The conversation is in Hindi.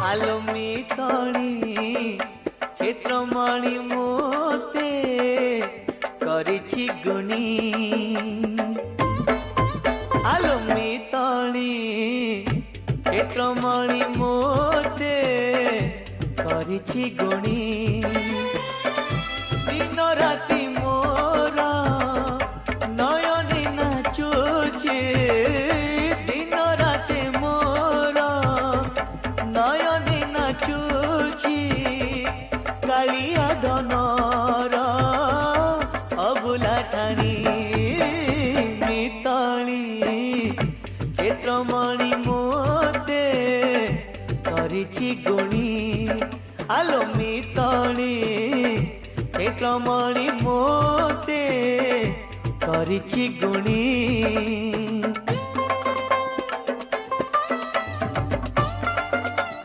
आलो मितणी क्षेत्रमणि मोते करिछि गुणी आलो मितणी क्षेत्रमणि मोते करिछि गुणी दिन राति मोर नयने नाचुछि दिन राति मोर नयने नाचुछि कालिया धनर अबुला ठाणी मितणी क्षेत्रमणि मोते करिछि गुणी आलो मितणी क्षेत्रमणि मोते करिछि गुणी।